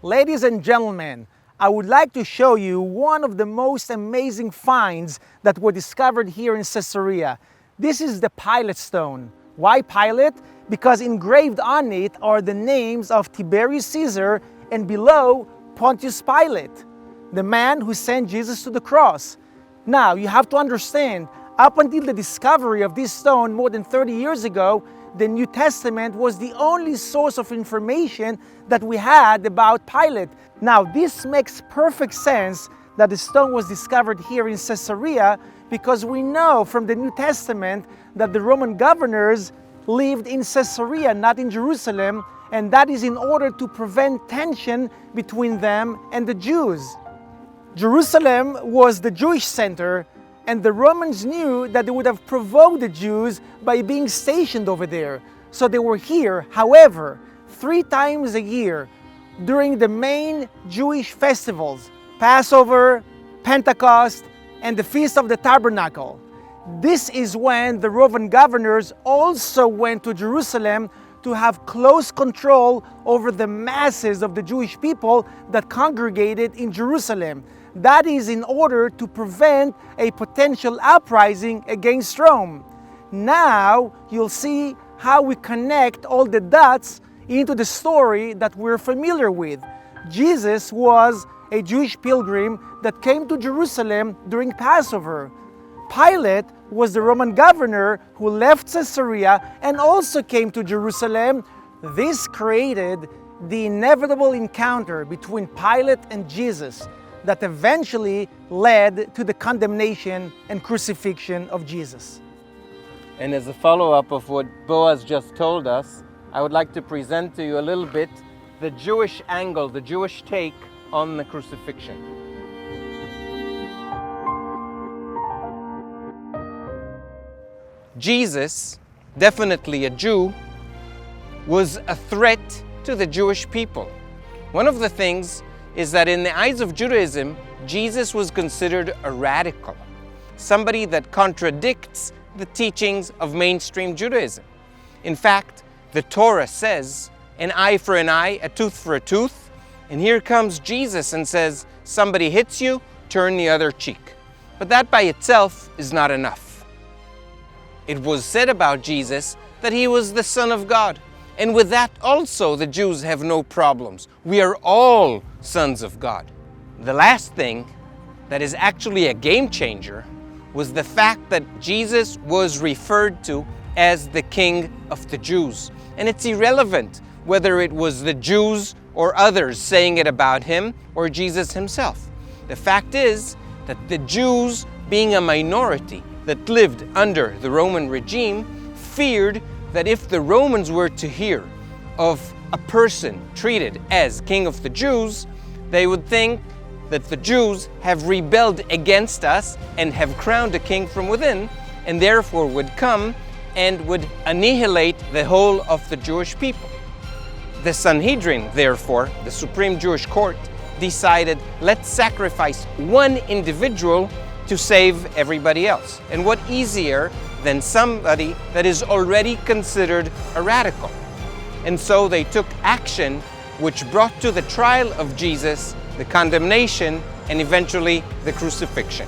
Ladies and gentlemen, I would like to show you one of the most amazing finds that were discovered here in Caesarea. This is the Pilate stone. Why Pilate? Because engraved on it are the names of Tiberius Caesar and below Pontius Pilate, the man who sent Jesus to the cross. Now, you have to understand, up until the discovery of this stone more than 30 years ago, the New Testament was the only source of information that we had about Pilate. Now, this makes perfect sense that the stone was discovered here in Caesarea because we know from the New Testament that the Roman governors lived in Caesarea, not in Jerusalem, and that is in order to prevent tension between them and the Jews. Jerusalem was the Jewish center, and the Romans knew that they would have provoked the Jews by being stationed over there. So they were here. However, 3 times a year during the main Jewish festivals, Passover, Pentecost, and the Feast of the Tabernacle, this is when the Roman governors also went to Jerusalem to have close control over the masses of the Jewish people that congregated in Jerusalem. That is in order to prevent a potential uprising against Rome. Now you'll see how we connect all the dots into the story that we're familiar with. Jesus was a Jewish pilgrim that came to Jerusalem during Passover. Pilate was the Roman governor who left Caesarea and also came to Jerusalem. This created the inevitable encounter between Pilate and Jesus that eventually led to the condemnation and crucifixion of Jesus. And as a follow-up of what Boaz just told us, I would like to present to you a little bit the Jewish angle, the Jewish take on the crucifixion. Jesus, definitely a Jew, was a threat to the Jewish people. One of the things is that in the eyes of Judaism, Jesus was considered a radical, somebody that contradicts the teachings of mainstream Judaism. In fact, the Torah says, an eye for an eye, a tooth for a tooth, and here comes Jesus and says, somebody hits you, turn the other cheek. But that by itself is not enough. It was said about Jesus that he was the Son of God. And with that also the Jews have no problems. We are all sons of God. The last thing that is actually a game changer was the fact that Jesus was referred to as the King of the Jews. And it's irrelevant whether it was the Jews or others saying it about him or Jesus himself. The fact is that the Jews, being a minority that lived under the Roman regime, feared that if the Romans were to hear of a person treated as King of the Jews, they would think that the Jews have rebelled against us and have crowned a king from within, and therefore would come and would annihilate the whole of the Jewish people. The Sanhedrin, therefore, the Supreme Jewish Court, decided, let's sacrifice one individual to save everybody else. And what easier than somebody that is already considered a radical? And so they took action which brought to the trial of Jesus the condemnation and eventually the crucifixion.